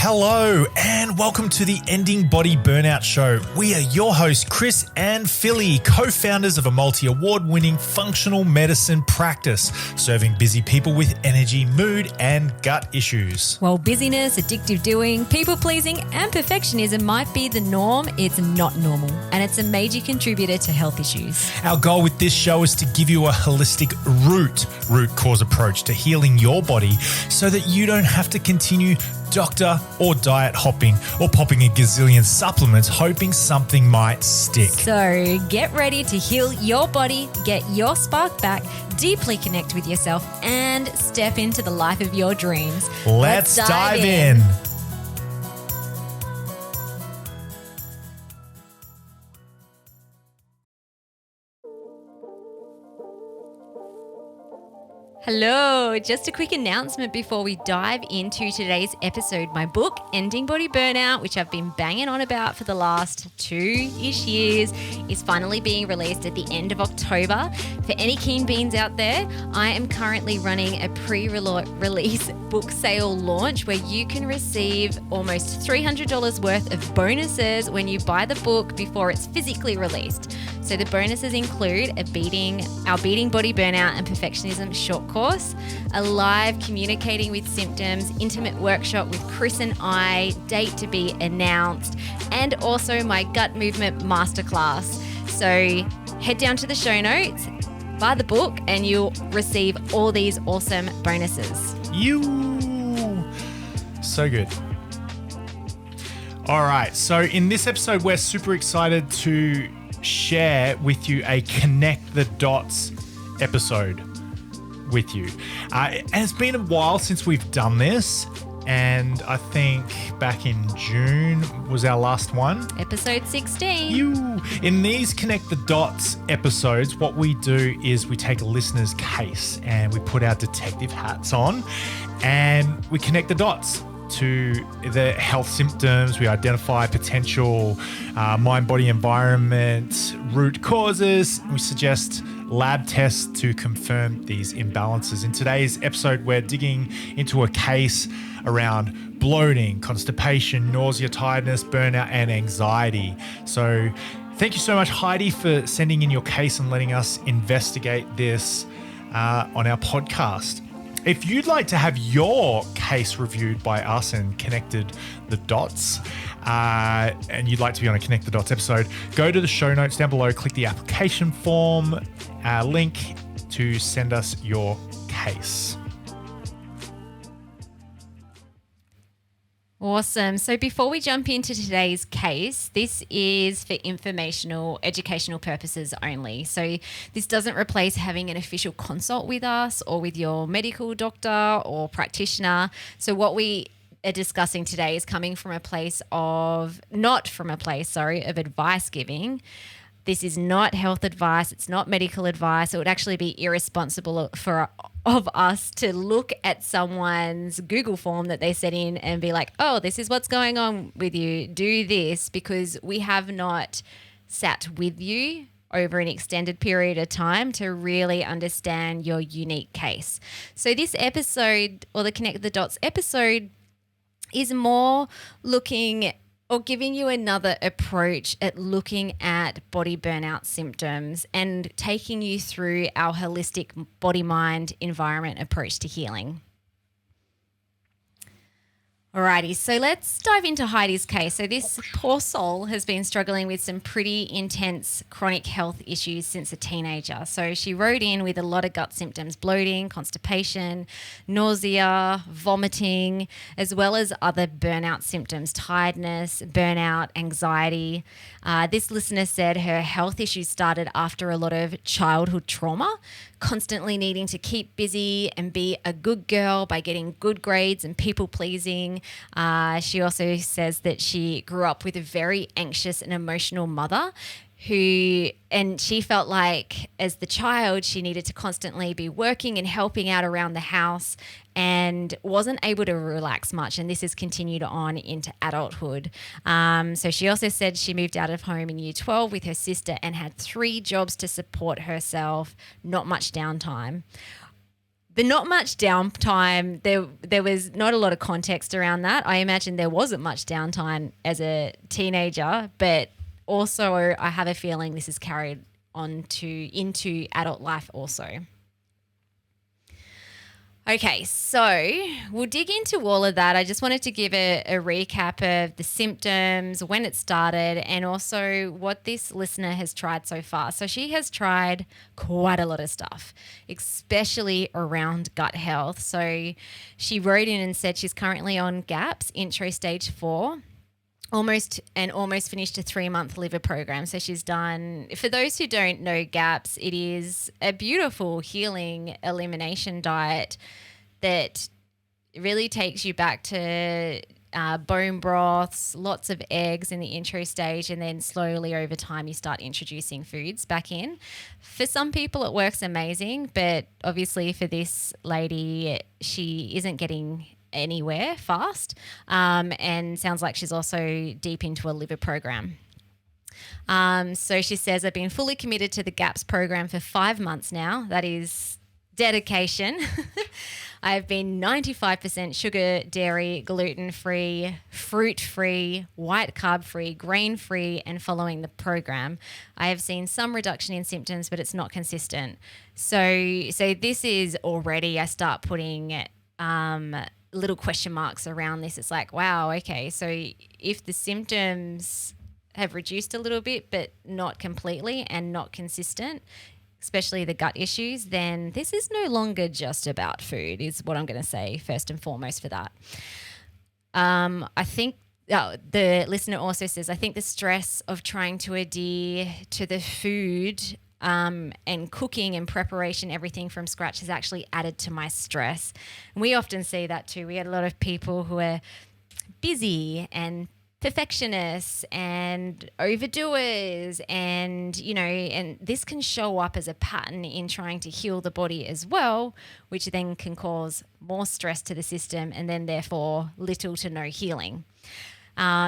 Hello and welcome to the Ending Body Burnout Show. We are your hosts, Chris and Philly, co-founders of a multi-award-winning functional medicine practice, serving busy people with energy, mood, and gut issues. While busyness, addictive doing, people-pleasing, and perfectionism might be the norm, it's not normal, and it's a major contributor to health issues. Our goal with this show is to give you a holistic root cause approach to healing your body so that you don't have to continue doctor or diet hopping or popping a gazillion supplements hoping something might stick. So get ready to heal your body, get your spark back, deeply connect with yourself, and step into the life of your dreams. Let's dive in. Hello, just a quick announcement before we dive into today's episode. My book, Ending Body Burnout, which I've been banging on about for the last 2-ish years, is finally being released at the end of October. For any keen beans out there, I am currently running a pre-release book sale launch where you can receive almost $300 worth of bonuses when you buy the book before it's physically released. So the bonuses include our Beating Body Burnout and Perfectionism short course, a live communicating with symptoms, intimate workshop with Chris and I, date to be announced, and also my gut movement masterclass. So head down to the show notes, buy the book, and you'll receive all these awesome bonuses. So good. All right. So in this episode, we're super excited to share with you a Connect the Dots episode with you. And it's been a while since we've done this, and I think back in June was our last one. Episode 16. In these Connect the Dots episodes, what we do is we take a listener's case and we put our detective hats on and we connect the dots to the health symptoms. We identify potential mind-body environment root causes. We suggest lab tests to confirm these imbalances. In today's episode, we're digging into a case around bloating, constipation, nausea, tiredness, burnout, and anxiety. So thank you so much, Heidi, for sending in your case and letting us investigate this on our podcast. If you'd like to have your case reviewed by us and connected the dots, and you'd like to be on a Connect the Dots episode, go to the show notes down below, click the application form link to send us your case. Awesome. So before we jump into today's case, this is for informational, educational purposes only. So this doesn't replace having an official consult with us or with your medical doctor or practitioner. So what we are discussing today is coming from of advice giving. This is not health advice. It's not medical advice. It would actually be irresponsible of us to look at someone's Google form that they set in and be like, oh, this is what's going on with you. Do this, because we have not sat with you over an extended period of time to really understand your unique case. So this episode, or the Connect the Dots episode, is more looking or giving you another approach at looking at body burnout symptoms and taking you through our holistic body, mind, environment approach to healing. Alrighty, so let's dive into Heidi's case. So this poor soul has been struggling with some pretty intense chronic health issues since a teenager. So she wrote in with a lot of gut symptoms: bloating, constipation, nausea, vomiting, as well as other burnout symptoms: tiredness, burnout, anxiety. This listener said her health issues started after a lot of childhood trauma, constantly needing to keep busy and be a good girl by getting good grades and people pleasing. She also says that she grew up with a very anxious and emotional mother and she felt like as the child, she needed to constantly be working and helping out around the house and wasn't able to relax much. And this has continued on into adulthood. So she also said she moved out of home in year 12 with her sister and had 3 jobs to support herself, not much downtime. The not much downtime, there was not a lot of context around that. I imagine there wasn't much downtime as a teenager, but also I have a feeling this is carried on into adult life also. Okay, so we'll dig into all of that. I just wanted to give a recap of the symptoms, when it started, and also what this listener has tried so far. So she has tried quite a lot of stuff, especially around gut health. So she wrote in and said she's currently on GAPS, intro stage 4. Almost finished a 3-month liver program. So she's done, for those who don't know GAPS, it is a beautiful healing elimination diet that really takes you back to bone broths, lots of eggs in the intro stage, and then slowly over time you start introducing foods back in. For some people it works amazing, but obviously for this lady, she isn't getting anywhere fast, and sounds like she's also deep into a liver program. So she says, I've been fully committed to the GAPS program for 5 months now. That is dedication. I've been 95% sugar, dairy, gluten-free, fruit-free, white carb-free, grain-free, and following the program. I have seen some reduction in symptoms, but it's not consistent. So this is already, I start putting little question marks around this. It's like, wow, okay, so if the symptoms have reduced a little bit but not completely and not consistent, especially the gut issues, then this is no longer just about food, is what I'm going to say first and foremost for that. I think the listener also says, I think the stress of trying to adhere to the food and cooking and preparation, everything from scratch, has actually added to my stress. And we often see that too. We had a lot of people who are busy and perfectionists and overdoers, and and this can show up as a pattern in trying to heal the body as well, which then can cause more stress to the system and then therefore little to no healing.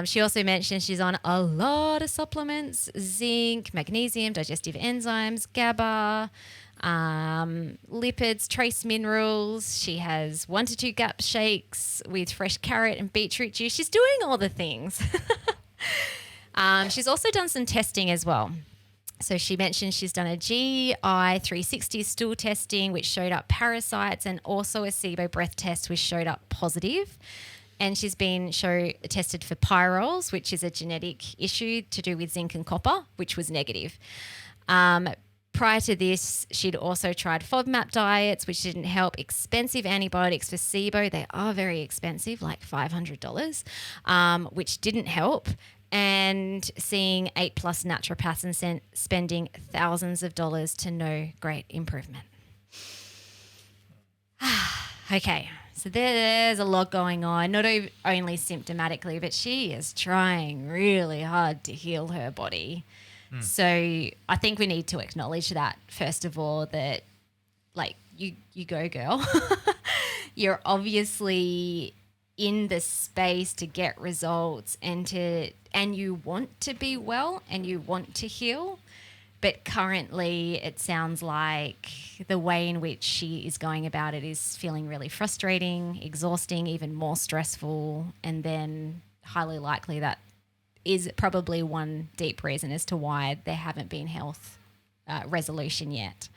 She also mentioned she's on a lot of supplements: zinc, magnesium, digestive enzymes, GABA, lipids, trace minerals. She has 1 to 2 GAP shakes with fresh carrot and beetroot juice. She's doing all the things. She's also done some testing as well. So she mentioned she's done a GI 360 stool testing, which showed up parasites, and also a SIBO breath test, which showed up positive. And she's been tested for pyrols, which is a genetic issue to do with zinc and copper, which was negative. Prior to this, she'd also tried FODMAP diets, which didn't help. Expensive antibiotics for SIBO. They are very expensive, like $500, which didn't help. And seeing 8+ naturopaths and spending thousands of dollars to no great improvement. Okay. So there's a lot going on, not only symptomatically, but she is trying really hard to heal her body. So I think we need to acknowledge that, first of all, that like you go, girl. You're obviously in the space to get results and you want to be well and you want to heal. But currently it sounds like the way in which she is going about it is feeling really frustrating, exhausting, even more stressful, and then highly likely that is probably one deep reason as to why there haven't been health resolution yet.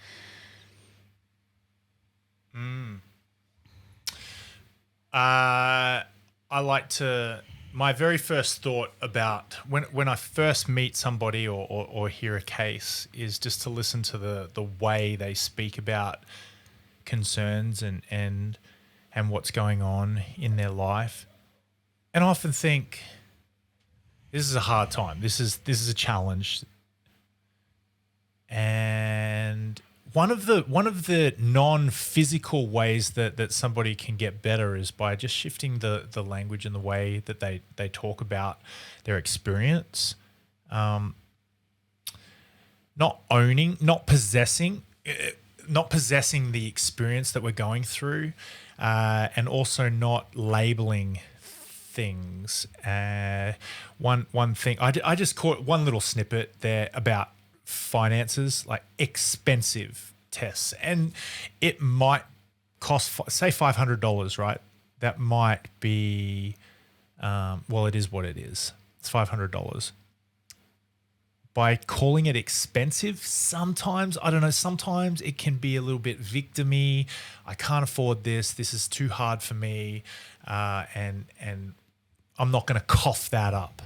My very first thought about when I first meet somebody or hear a case is just to listen to the way they speak about concerns and what's going on in their life. And I often think, this is a hard time. This is a challenge. And one of the non-physical ways that somebody can get better is by just shifting the language and the way that they talk about their experience. Not possessing the experience that we're going through, and also not labeling things. One thing I just caught one little snippet there about finances, like expensive tests, and it might cost, say $500, right? That might be, well, it is what it is. It's $500. By calling it expensive, sometimes, I don't know, sometimes it can be a little bit victim-y. I can't afford this. This is too hard for me. And I'm not going to cough that up.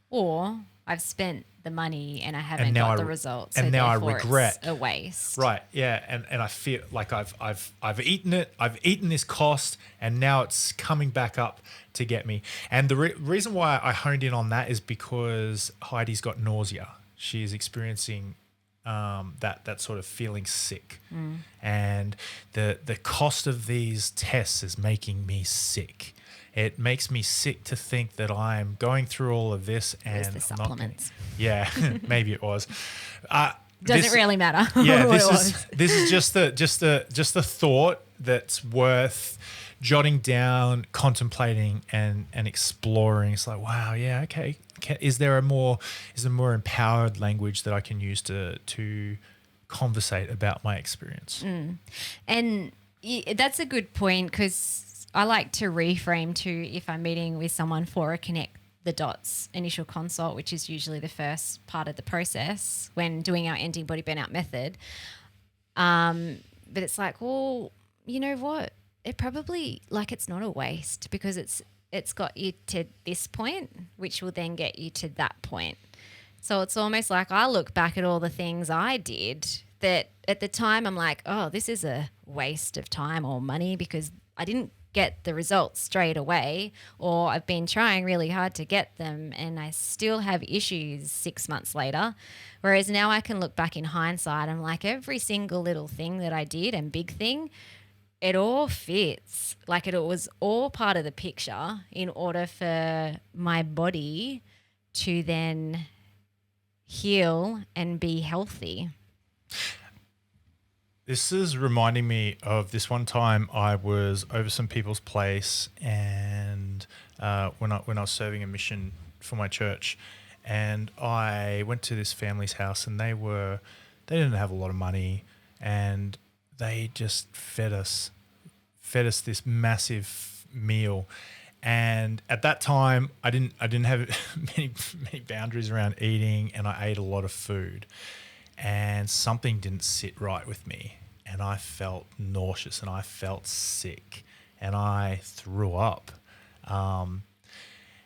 Or I've spent the money and I haven't now got the results. And so now I therefore regret. It's a waste. Right. Yeah. And I feel like I've eaten it. I've eaten this cost, and now it's coming back up to get me. And the reason why I honed in on that is because Heidi's got nausea. She is experiencing that sort of feeling sick, and the cost of these tests is making me sick. It makes me sick to think that I'm going through all of this and the supplements. Yeah, maybe it was. Doesn't really matter. Yeah, this is just the thought that's worth jotting down, contemplating, and exploring. It's like, wow, yeah, okay. Is there a more empowered language that I can use to conversate about my experience? And that's a good point, because I like to reframe too if I'm meeting with someone for a connect the dots initial consult, which is usually the first part of the process when doing our ending body burnout method. But it's like, well, you know what? It probably, like, it's not a waste, because it's got you to this point, which will then get you to that point. So it's almost like I look back at all the things I did that at the time I'm like, oh, this is a waste of time or money because I didn't get the results straight away, or I've been trying really hard to get them and I still have issues 6 months later. Whereas now I can look back in hindsight, I'm like, every single little thing that I did and big thing, it all fits. Like, it was all part of the picture in order for my body to then heal and be healthy. This is reminding me of this one time I was over some people's place, and when I was serving a mission for my church, and I went to this family's house, and they didn't have a lot of money, and they just fed us this massive meal. And at that time, I didn't have many boundaries around eating, and I ate a lot of food. And something didn't sit right with me, and I felt nauseous, and I felt sick, and I threw up. And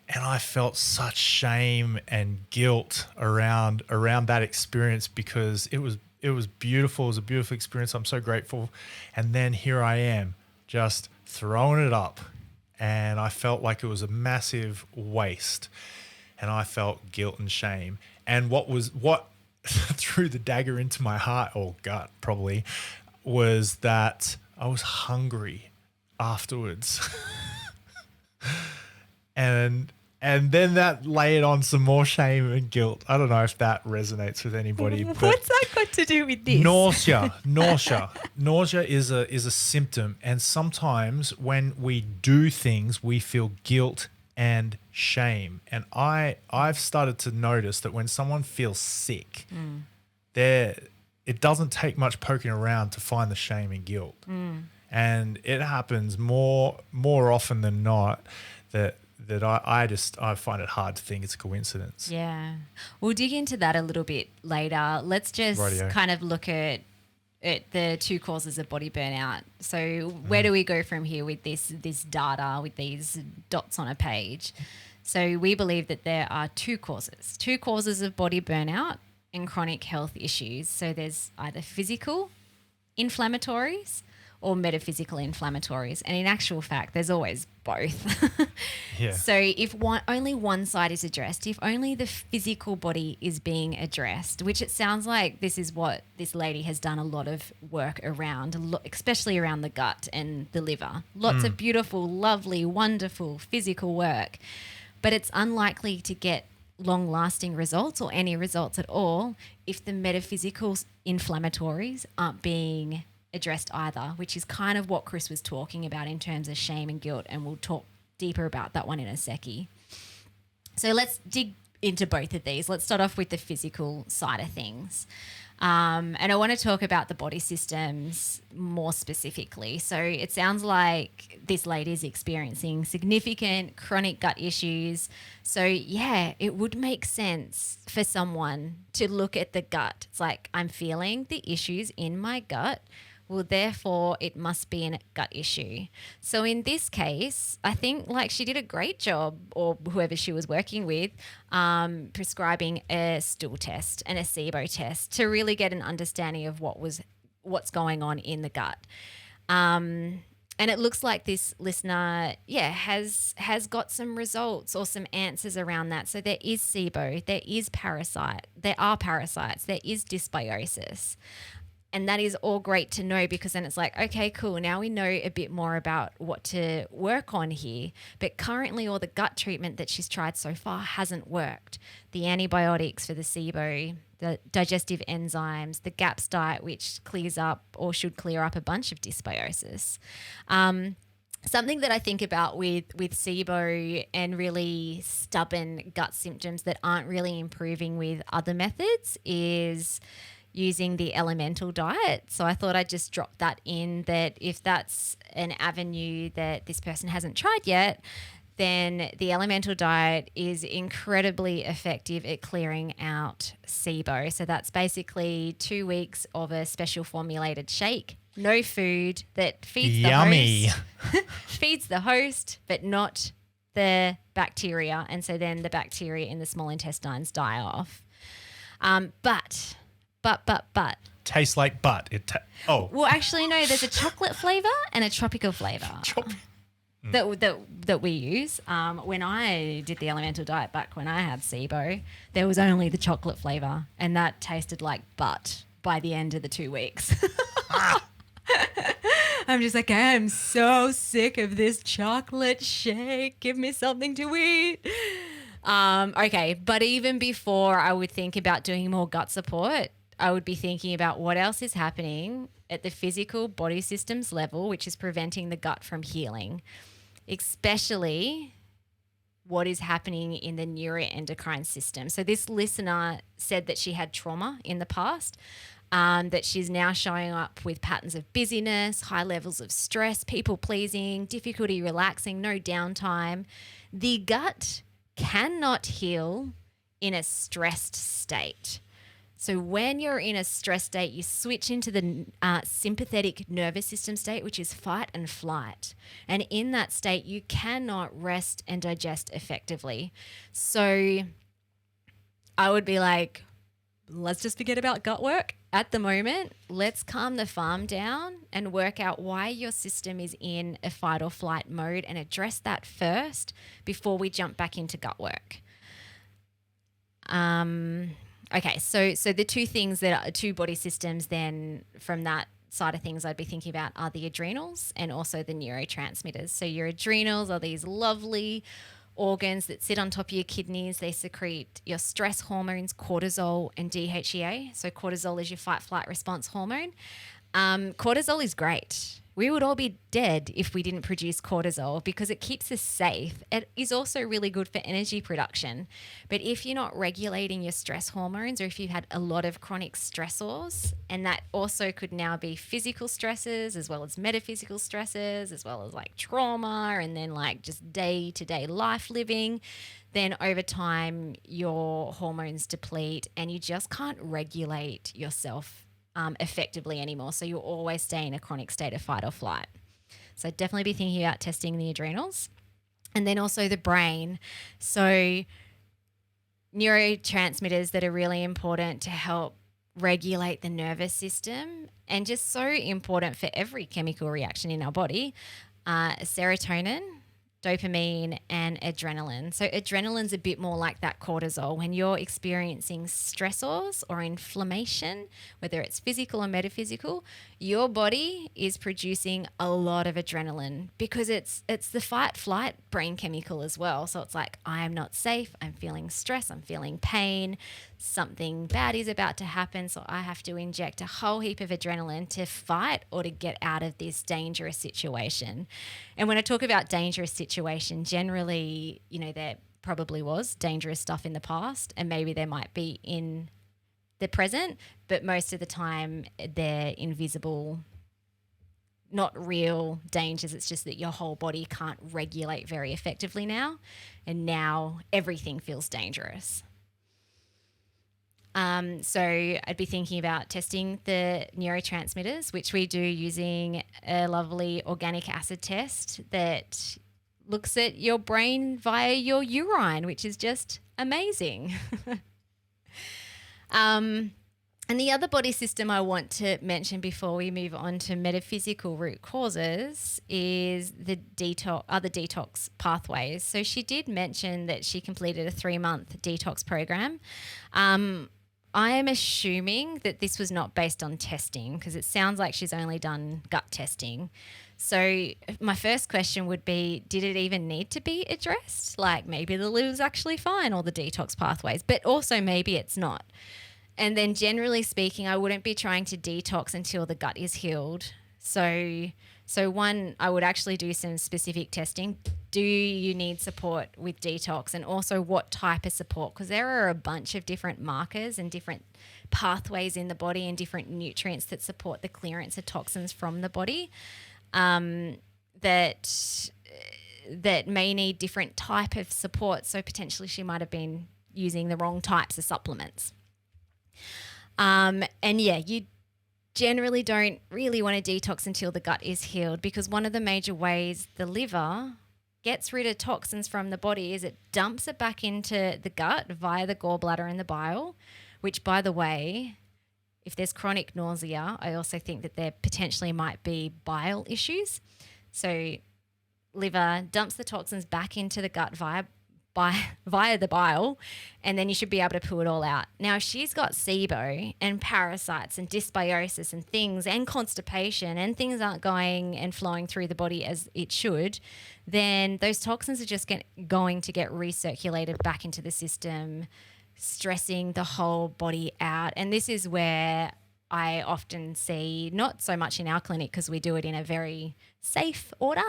I felt such shame and guilt around that experience, because it was beautiful. It was a beautiful experience. I'm so grateful. And then here I am, just throwing it up, and I felt like it was a massive waste, and I felt guilt and shame. And what threw the dagger into my heart, or gut probably, was that I was hungry afterwards. and then that layered on some more shame and guilt. I don't know if that resonates with anybody. What's that got to do with this? Nausea is a symptom, and sometimes when we do things, we feel guilt and shame. And I've started to notice that when someone feels sick, it doesn't take much poking around to find the shame and guilt. And it happens more often than not that I find it hard to think it's a coincidence. Yeah. We'll dig into that a little bit later. Let's just kind of look at the two causes of body burnout. So where do we go from here with this data, with these dots on a page? So we believe that there are two causes of body burnout and chronic health issues. So there's either physical inflammatories or metaphysical inflammatories. And in actual fact, there's always both. Yeah. So if only one side is addressed, if only the physical body is being addressed, which it sounds like this is what this lady has done a lot of work around, especially around the gut and the liver. Lots of beautiful, lovely, wonderful physical work. But it's unlikely to get long-lasting results or any results at all if the metaphysical inflammatories aren't being addressed either, which is kind of what Chris was talking about in terms of shame and guilt, and we'll talk deeper about that one in a seckie. So let's dig into both of these. Let's start off with the physical side of things. And I want to talk about the body systems more specifically. So it sounds like this lady is experiencing significant chronic gut issues. So yeah, it would make sense for someone to look at the gut. It's like, I'm feeling the issues in my gut. Well, therefore, it must be a gut issue. So in this case, I think like she did a great job, or whoever she was working with, prescribing a stool test and a SIBO test to really get an understanding of what's going on in the gut. And it looks like this listener, has got some results or some answers around that. So there is SIBO, there are parasites, there is dysbiosis. And that is all great to know, because then it's like, okay, cool. Now we know a bit more about what to work on here. But currently all the gut treatment that she's tried so far hasn't worked. The antibiotics for the SIBO, the digestive enzymes, the GAPS diet, which clears up or should clear up a bunch of dysbiosis. Something that I think about with SIBO and really stubborn gut symptoms that aren't really improving with other methods is using the elemental diet. So I thought I'd just drop that in, that if that's an avenue that this person hasn't tried yet, then the elemental diet is incredibly effective at clearing out SIBO. So that's basically 2 weeks of a special formulated shake, no food, that feeds the host, feeds the host, but not the bacteria. And so then the bacteria in the small intestines die off. But Tastes like butt. Well, actually, no. There's a chocolate flavor and a tropical flavor that we use. When I did the elemental diet back when I had SIBO, there was only the chocolate flavor, and that tasted like butt by the end of the 2 weeks. I'm just like, I'm so sick of this chocolate shake. Give me something to eat. Okay, but even before I would think about doing more gut support, I would be thinking about what else is happening at the physical body systems level, which is preventing the gut from healing, especially what is happening in the neuroendocrine system. So this listener said that she had trauma in the past, that she's now showing up with patterns of busyness, high levels of stress, people pleasing, difficulty relaxing, no downtime. The gut cannot heal in a stressed state. So when you're in a stress state, you switch into the sympathetic nervous system state, which is fight and flight. And in that state, you cannot rest and digest effectively. So I would be like, let's just forget about gut work at the moment. Let's calm the farm down and work out why your system is in a fight or flight mode, and address that first before we jump back into gut work. Okay, so the two body systems then from that side of things I'd be thinking about are the adrenals and also the neurotransmitters. So your adrenals are these lovely organs that sit on top of your kidneys. They secrete your stress hormones, cortisol and DHEA. So cortisol is your fight-flight response hormone. Cortisol is great. We would all be dead if we didn't produce cortisol, because it keeps us safe. It is also really good for energy production. But if you're not regulating your stress hormones, or if you've had a lot of chronic stressors, and that also could now be physical stresses as well as metaphysical stresses, as well as like trauma, and then like just day-to-day life living, then over time your hormones deplete and you just can't regulate yourself effectively anymore. So you'll always stay in a chronic state of fight or flight. So definitely be thinking about testing the adrenals. And then also the brain. So neurotransmitters that are really important to help regulate the nervous system, and just so important for every chemical reaction in our body, serotonin, dopamine and adrenaline. So adrenaline's a bit more like that cortisol. When you're experiencing stressors or inflammation, whether it's physical or metaphysical, your body is producing a lot of adrenaline, because it's the fight flight brain chemical as well. So it's like, I am not safe, I'm feeling stress, I'm feeling pain, something bad is about to happen, so I have to inject a whole heap of adrenaline to fight or to get out of this dangerous situation. And when I talk about dangerous situation, generally, you know, there probably was dangerous stuff in the past, and maybe there might be in they're present, but most of the time they're invisible, not real dangers. It's just that your whole body can't regulate very effectively now, and now everything feels dangerous. So I'd be thinking about testing the neurotransmitters, which we do using a lovely organic acid test that looks at your brain via your urine, which is just amazing. And the other body system I want to mention before we move on to metaphysical root causes is the other detox pathways. So she did mention that she completed a 3-month detox program. I am assuming that this was not based on testing, because it sounds like she's only done gut testing. So my first question would be, did it even need to be addressed? Like, maybe the liver's actually fine, all the detox pathways, but also maybe it's not. And then generally speaking, I wouldn't be trying to detox until the gut is healed. So one, I would actually do some specific testing. Do you need support with detox? And also what type of support? Because there are a bunch of different markers and different pathways in the body and different nutrients that support the clearance of toxins from the body, that may need different type of support. So potentially she might have been using the wrong types of supplements. And yeah, you generally don't really want to detox until the gut is healed, because one of the major ways the liver gets rid of toxins from the body is it dumps it back into the gut via the gallbladder and the bile, which, by the way, if there's chronic nausea, I also think that there potentially might be bile issues. So liver dumps the toxins back into the gut via the bile, and then you should be able to poo it all out. Now, if she's got SIBO and parasites and dysbiosis and things and constipation and things aren't going and flowing through the body as it should, then those toxins are just going to get recirculated back into the system, stressing the whole body out. And this is where I often see, not so much in our clinic because we do it in a very safe order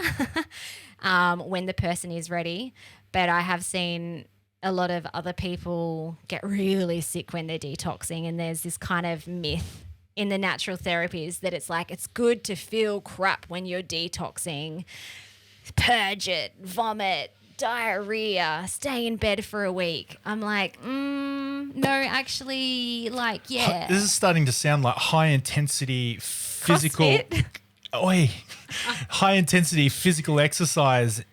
when the person is ready, but I have seen a lot of other people get really sick when they're detoxing, and there's this kind of myth in the natural therapies that it's like, it's good to feel crap when you're detoxing, purge it, vomit, diarrhea, stay in bed for a week. I'm like, no, actually, like, yeah. This is starting to sound like high intensity physical. CrossFit? High intensity physical exercise.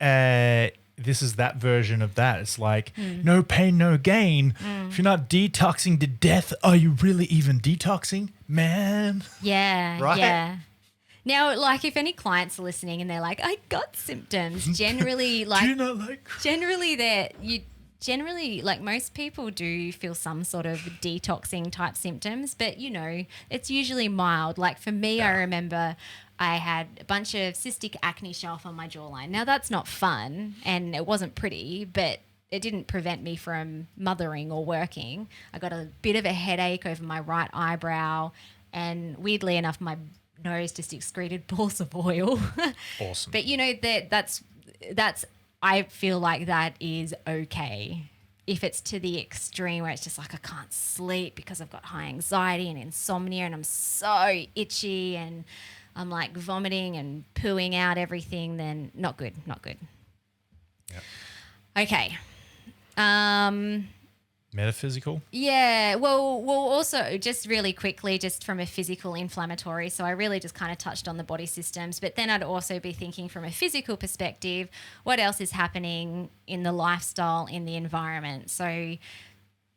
This is that version of that. It's like, no pain, no gain. If you're not detoxing to death, are you really even detoxing, man? Yeah, right? Yeah. Now, like, if any clients are listening and they're like, I got symptoms, generally, like, do you not like? Generally, like, most people do feel some sort of detoxing type symptoms, but, you know, it's usually mild. Like, for me, I remember I had a bunch of cystic acne show up on my jawline. Now, that's not fun and it wasn't pretty, but it didn't prevent me from mothering or working. I got a bit of a headache over my right eyebrow, and weirdly enough, my nose just excreted balls of oil. Awesome. But, you know, that's I feel like that is okay. If it's to the extreme where it's just like I can't sleep because I've got high anxiety and insomnia and I'm so itchy and I'm like vomiting and pooing out everything, then not good. Yep. Okay. Metaphysical? Yeah. Well, also just really quickly, just from a physical inflammatory. So I really just kind of touched on the body systems, but then I'd also be thinking from a physical perspective, what else is happening in the lifestyle, in the environment? So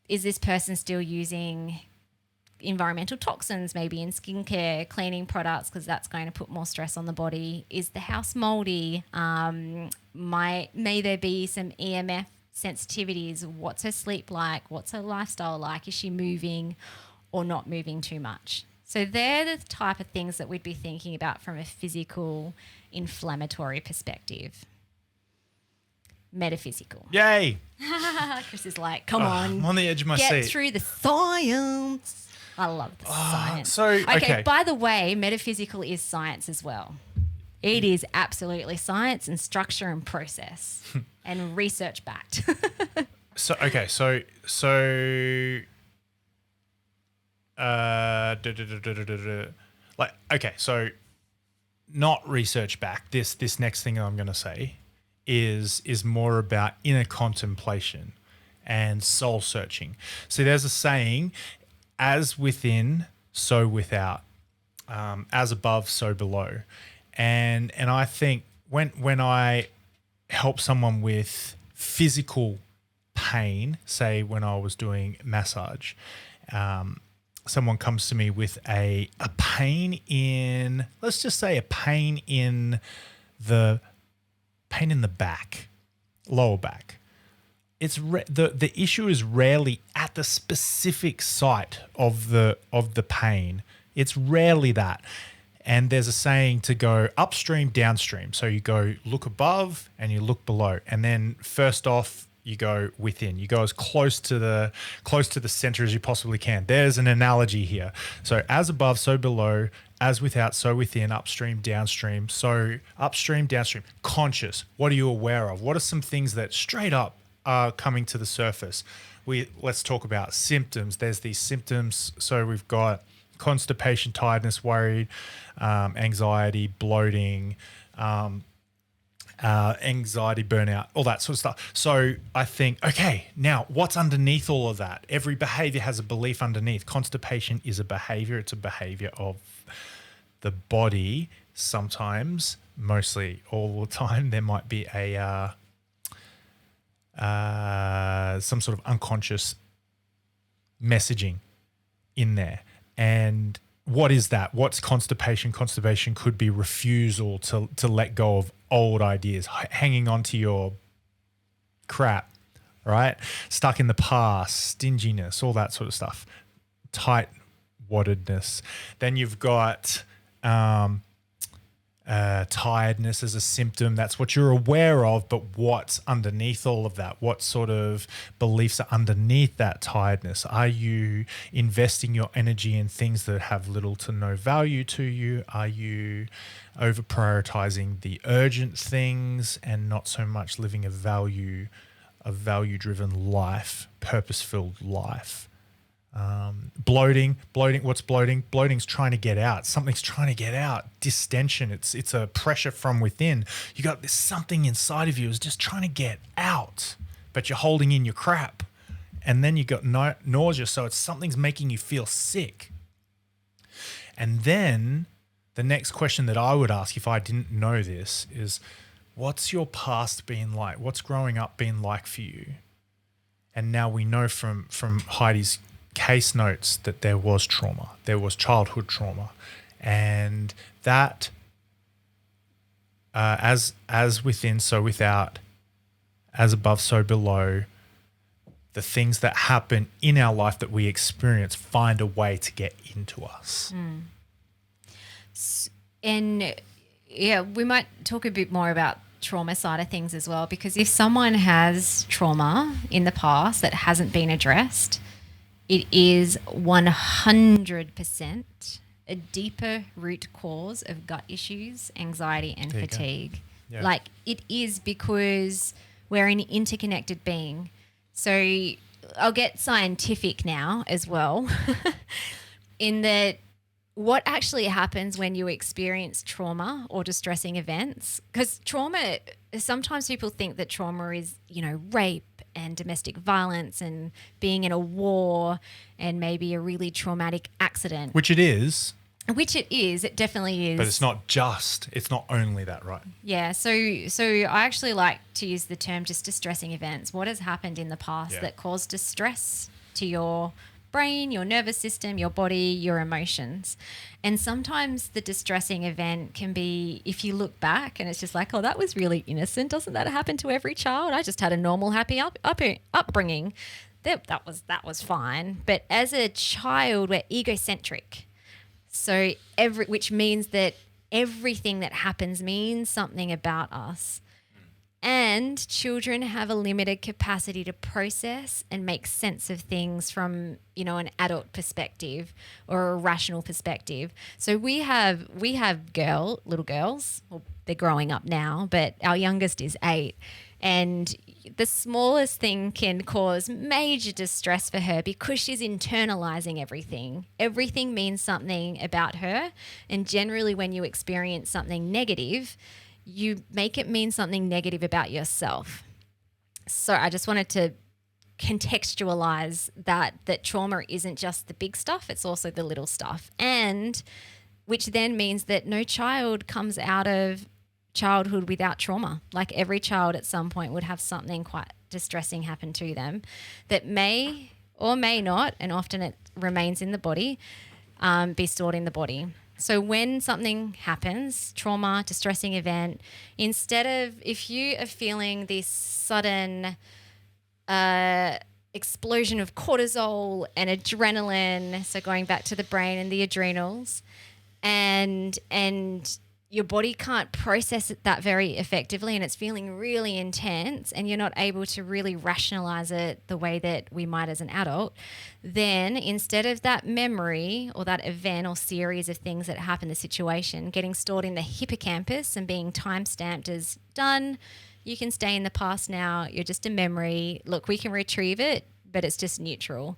is this person still using environmental toxins, maybe in skincare, cleaning products, because that's going to put more stress on the body? Is the house moldy? May there be some EMF sensitivities? What's her sleep like? What's her lifestyle like? Is she moving or not moving too much? So they're the type of things that we'd be thinking about from a physical inflammatory perspective. Metaphysical. Yay! Chris is like, come on. I'm on the edge of my get seat. through the science. I love the science. Okay. By the way, metaphysical is science as well. It is absolutely science and structure and process and research backed. So like, okay, so not research back. This next thing I'm going to say is more about inner contemplation and soul searching. So there's a saying, as within, so without, as above, so below. And I think when I help someone with physical pain, say when I was doing massage, someone comes to me with a pain in, let's just say a pain in the back, lower back. It's the issue is rarely at the specific site of the pain. It's rarely that. And there's a saying to go upstream, downstream. So you go look above and you look below. And then first off, you go within. You go as close to the center as you possibly can. There's an analogy here. So as above, so below, as without, so within, upstream, downstream. So upstream, downstream, conscious. What are you aware of? What are some things that straight up are coming to the surface? Let's talk about symptoms. There's these symptoms. So we've got constipation, tiredness, worried, anxiety, bloating, anxiety, burnout, all that sort of stuff. So I think, okay, now what's underneath all of that? Every behavior has a belief underneath. Constipation is a behavior. It's a behavior of the body. Sometimes, mostly all the time, there might be some sort of unconscious messaging in there. And what is that? What's constipation? Constipation could be refusal to let go of old ideas, hanging on to your crap, right? Stuck in the past, stinginess, all that sort of stuff, tight-waddedness. Then you've got tiredness as a symptom. That's what you're aware of, but what's underneath all of that? What sort of beliefs are underneath that tiredness? Are you investing your energy in things that have little to no value to you? Are you over prioritizing the urgent things and not so much living a value-driven life, purpose-filled life? Bloating. What's bloating? Bloating's trying to get out. Something's trying to get out. Distension. It's a pressure from within. You got this something inside of you is just trying to get out, but you're holding in your crap. And then you got nausea. So something's making you feel sick. And then the next question that I would ask if I didn't know this is, what's your past been like? What's growing up been like for you? And now we know from Heidi's case notes that there was trauma, there was childhood trauma, and that as within, so without, as above, so below, the things that happen in our life that we experience find a way to get into us. And yeah, we might talk a bit more about trauma side of things as well, because if someone has trauma in the past that hasn't been addressed, it is 100% a deeper root cause of gut issues, anxiety, and fatigue. Yeah. Like it is, because we're an interconnected being. So I'll get scientific now as well, in that what actually happens when you experience trauma or distressing events, because trauma, sometimes people think that trauma is, rape and domestic violence and being in a war and maybe a really traumatic accident. Which it is. It definitely is. But it's not only that, right? Yeah, so I actually like to use the term just distressing events. What has happened in the past that caused distress to your brain, your nervous system, your body, your emotions? And sometimes the distressing event can be, if you look back and it's just like, oh, that was really innocent. Doesn't that happen to every child? I just had a normal, happy upbringing. That was fine. But as a child, we're egocentric. So which means that everything that happens means something about us. And children have a limited capacity to process and make sense of things from, an adult perspective or a rational perspective. So we have little girls, well, they're growing up now, but our youngest is 8. And the smallest thing can cause major distress for her because she's internalizing everything. Everything means something about her. And generally when you experience something negative, you make it mean something negative about yourself. So I just wanted to contextualize that trauma isn't just the big stuff, it's also the little stuff. And which then means that no child comes out of childhood without trauma. Like every child at some point would have something quite distressing happen to them that may or may not, and often it remains in the body, be stored in the body. So when something happens, trauma, distressing event, instead of, if you are feeling this sudden explosion of cortisol and adrenaline, so going back to the brain and the adrenals, and your body can't process it that very effectively and it's feeling really intense and you're not able to really rationalize it the way that we might as an adult, then instead of that memory or that event or series of things that happen, the situation, getting stored in the hippocampus and being time-stamped as done, you can stay in the past now, you're just a memory. Look, we can retrieve it, but it's just neutral.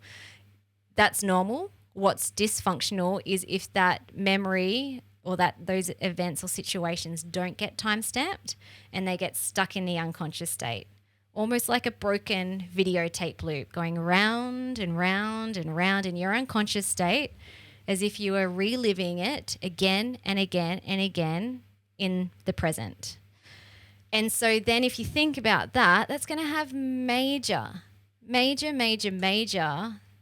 That's normal. What's dysfunctional is if that memory or that those events or situations don't get time-stamped and they get stuck in the unconscious state, almost like a broken videotape loop going round and round and round in your unconscious state, as if you are reliving it again and again and again in the present. And so then if you think about that, that's going to have major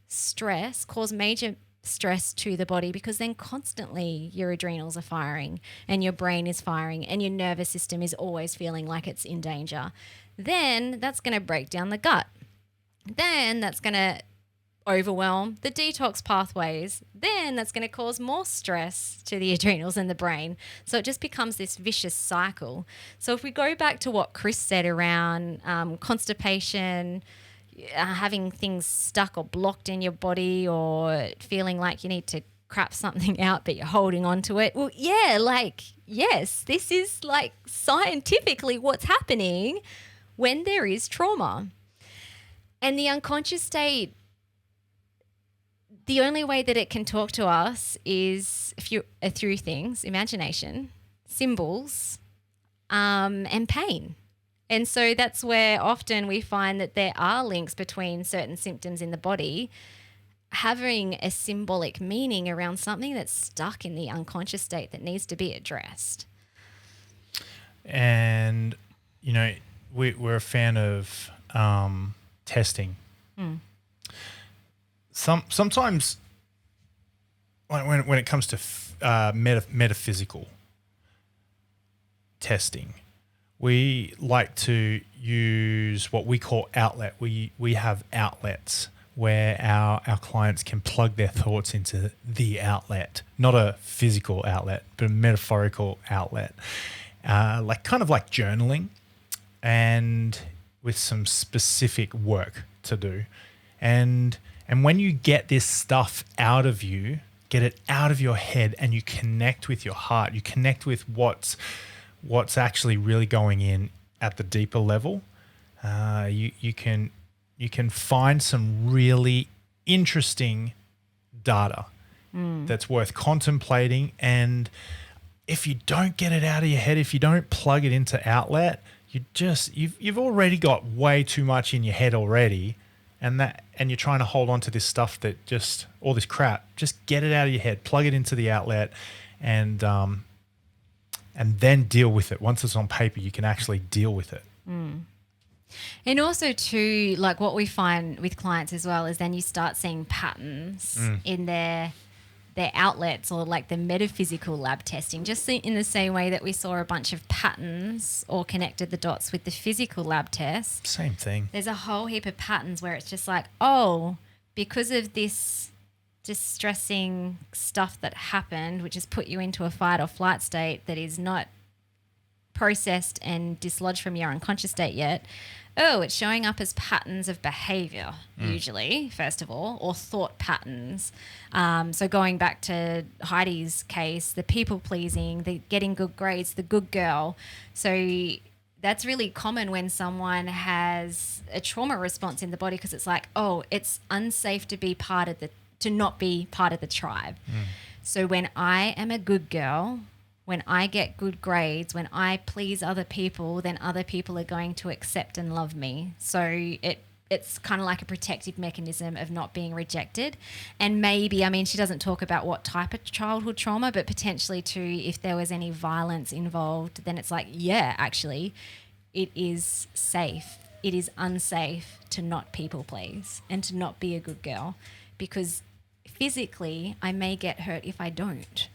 stress, cause major stress to the body, because then constantly your adrenals are firing and your brain is firing and your nervous system is always feeling like it's in danger. Then that's going to break down the gut. Then that's going to overwhelm the detox pathways. Then that's going to cause more stress to the adrenals and the brain. So it just becomes this vicious cycle. So if we go back to what Chris said around constipation, having things stuck or blocked in your body, or feeling like you need to crap something out but you're holding on to it. Well, yeah, yes, this is scientifically what's happening when there is trauma. And the unconscious state, the only way that it can talk to us is through things, imagination, symbols, and pain. And so that's where often we find that there are links between certain symptoms in the body having a symbolic meaning around something that's stuck in the unconscious state that needs to be addressed. And, we're a fan of testing. Sometimes when it comes to metaphysical testing, we like to use what we call outlet. We have outlets where our clients can plug their thoughts into the outlet, not a physical outlet, but a metaphorical outlet, kind of like journaling, and with some specific work to do. And when you get this stuff out of you, get it out of your head, and you connect with your heart, you connect with what's actually really going in at the deeper level, you can find some really interesting data that's worth contemplating. And if you don't get it out of your head, if you don't plug it into outlet, you've already got way too much in your head already, and you're trying to hold on to this stuff that just all this crap. Just get it out of your head, plug it into the outlet, and then deal with it. Once it's on paper, you can actually deal with it. And also too, like what we find with clients as well is then you start seeing patterns in their outlets, or like the metaphysical lab testing, just in the same way that we saw a bunch of patterns or connected the dots with the physical lab test. Same thing. There's a whole heap of patterns where it's just like, oh, because of this distressing stuff that happened, which has put you into a fight or flight state that is not processed and dislodged from your unconscious state yet, it's showing up as patterns of behavior, usually, first of all, or thought patterns. So going back to Heidi's case, the people pleasing, the getting good grades, the good girl. So that's really common when someone has a trauma response in the body, because it's like, it's unsafe to not be part of the tribe. So when I am a good girl, when I get good grades, when I please other people, then other people are going to accept and love me. So it's kind of like a protective mechanism of not being rejected. And maybe, she doesn't talk about what type of childhood trauma, but potentially too, if there was any violence involved, then it's like, actually, it is safe. It is unsafe to not people please and to not be a good girl, because physically I may get hurt if I don't.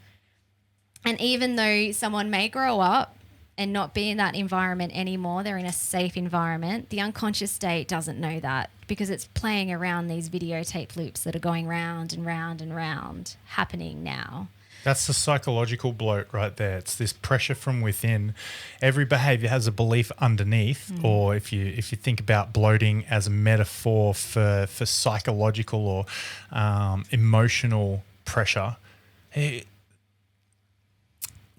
And even though someone may grow up and not be in that environment anymore, they're in a safe environment, the unconscious state doesn't know that, because it's playing around these videotape loops that are going round and round and round, happening now. That's the psychological bloat right there. It's this pressure from within. Every behavior has a belief underneath, or if you think about bloating as a metaphor for psychological or emotional pressure,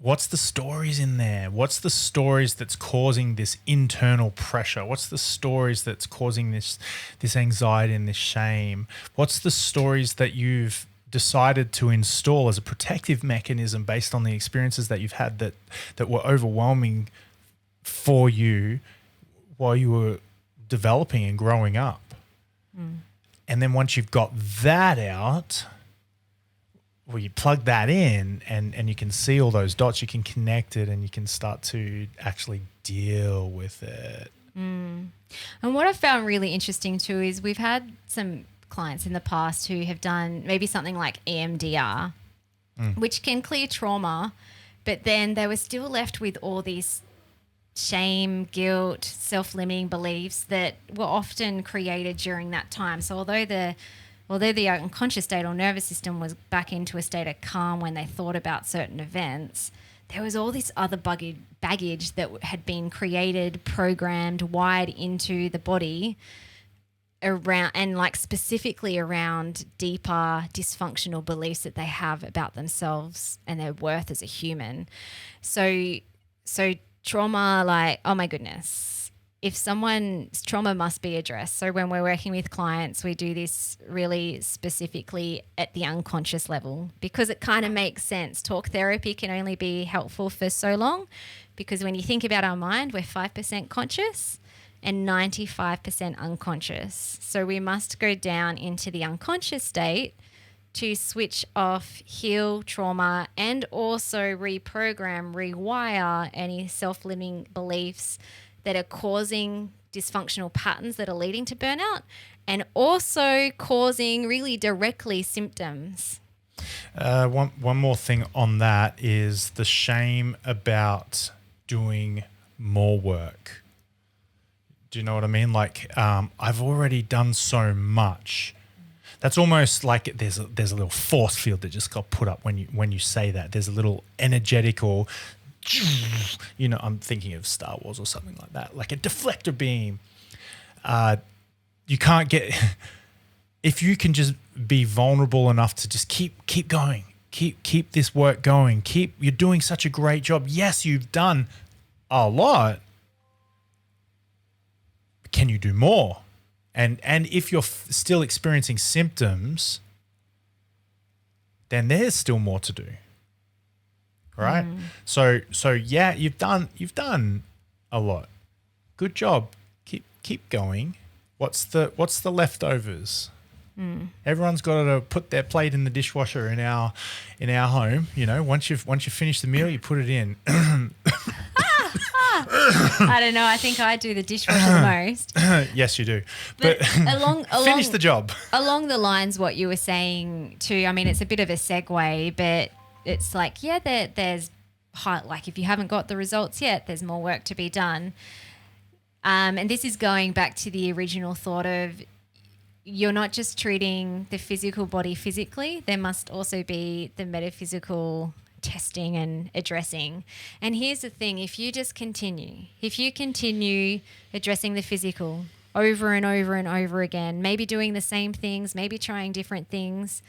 what's the stories in there? What's the stories that's causing this internal pressure? What's the stories that's causing this anxiety and this shame? What's the stories that you've decided to install as a protective mechanism based on the experiences that you've had that were overwhelming for you while you were developing and growing up? And then once you've got that out, well, you plug that in and you can see all those dots, you can connect it, and you can start to actually deal with it. And what I found really interesting too is we've had some clients in the past who have done maybe something like EMDR, which can clear trauma, but then they were still left with all these shame, guilt, self-limiting beliefs that were often created during that time. So although the unconscious state or nervous system was back into a state of calm when they thought about certain events, there was all this other baggage that had been created, programmed, wired into the body around, and like specifically around deeper dysfunctional beliefs that they have about themselves and their worth as a human. So trauma, like, oh my goodness, if someone's trauma must be addressed. So when we're working with clients, we do this really specifically at the unconscious level, because it kind of makes sense. Talk therapy can only be helpful for so long, because when you think about our mind, we're 5% conscious and 95% unconscious. So we must go down into the unconscious state to switch off, heal trauma, and also reprogram, rewire any self-limiting beliefs that are causing dysfunctional patterns that are leading to burnout, and also causing really directly symptoms. One more thing on that is the shame about doing more work. Do you know what I mean? Like, I've already done so much. That's almost like there's a little force field that just got put up when you say that. There's a little energetic, or I'm thinking of Star Wars or something like that, like a deflector beam. You can't get if you can just be vulnerable enough to just keep going, keep this work going, you're doing such a great job. Yes, you've done a lot. Can you do more? And if you're still experiencing symptoms, then there's still more to do. Right? So yeah, you've done a lot. Good job. Keep going. What's the leftovers? Everyone's got to put their plate in the dishwasher in our home. Once you finish the meal, you put it in. I don't know. I think I do the dishwasher the most. Yes, you do. But along finish the job. Along the lines what you were saying too. I mean, it's a bit of a segue, but it's like, there's like, if you haven't got the results yet, there's more work to be done. And this is going back to the original thought of, you're not just treating the physical body physically. There must also be the metaphysical testing and addressing. And here's the thing, if you continue addressing the physical over and over and over again, maybe doing the same things, maybe trying different things,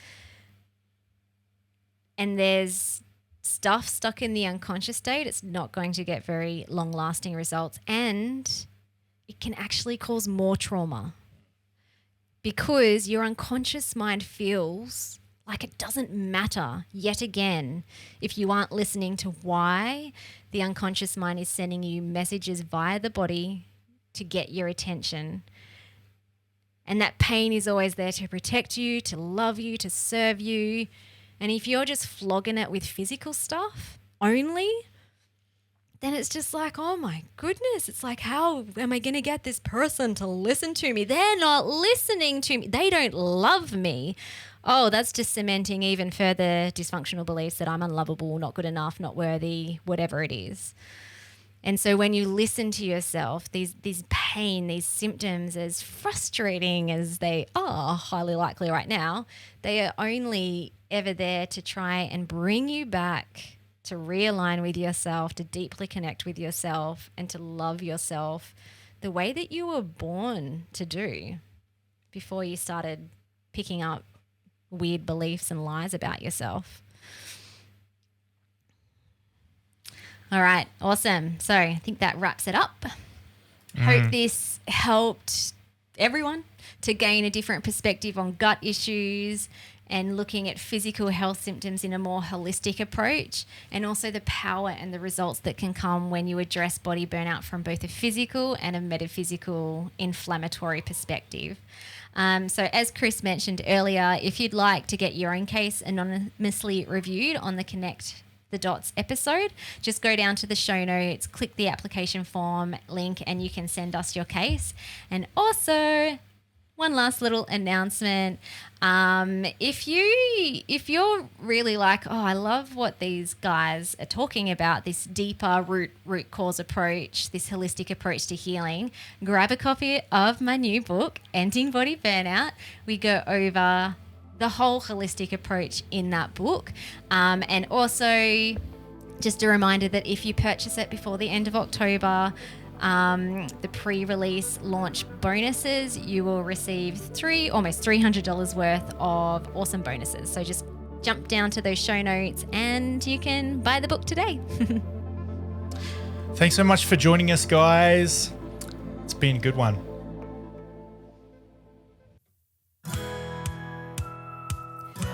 and there's stuff stuck in the unconscious state, it's not going to get very long-lasting results, and it can actually cause more trauma because your unconscious mind feels like it doesn't matter yet again if you aren't listening to why the unconscious mind is sending you messages via the body to get your attention. And that pain is always there to protect you, to love you, to serve you. And if you're just flogging it with physical stuff only, then it's just like, oh my goodness, it's like, how am I going to get this person to listen to me? They're not listening to me. They don't love me. Oh, that's just cementing even further dysfunctional beliefs that I'm unlovable, not good enough, not worthy, whatever it is. And so when you listen to yourself, these pain, these symptoms, as frustrating as they are highly likely right now, they are only ever there to try and bring you back to realign with yourself, to deeply connect with yourself, and to love yourself the way that you were born to do before you started picking up weird beliefs and lies about yourself. All right, awesome. So I think that wraps it up. Hope this helped everyone to gain a different perspective on gut issues and looking at physical health symptoms in a more holistic approach, and also the power and the results that can come when you address body burnout from both a physical and a metaphysical inflammatory perspective. So as Chris mentioned earlier, if you'd like to get your own case anonymously reviewed on the Connect the Dots episode, just go down to the show notes, click the application form link, and you can send us your case. And also, one last little announcement. If you're really like, oh, I love what these guys are talking about, this deeper root cause approach, this holistic approach to healing, grab a copy of my new book, Ending Body Burnout. We go over the whole holistic approach in that book. And also just a reminder that if you purchase it before the end of October, the pre-release launch bonuses, you will receive almost $300 worth of awesome bonuses. So just jump down to those show notes and you can buy the book today. Thanks so much for joining us, guys. It's been a good one.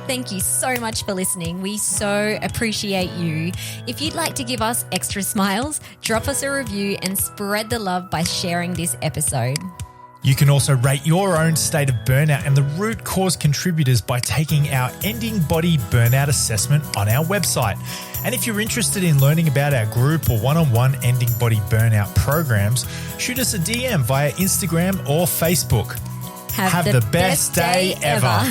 Thank you so much for listening. We so appreciate you. If you'd like to give us extra smiles, drop us a review and spread the love by sharing this episode. You can also rate your own state of burnout and the root cause contributors by taking our Ending Body Burnout assessment on our website. And if you're interested in learning about our group or one-on-one Ending Body Burnout programs, shoot us a DM via Instagram or Facebook. Have the best day ever.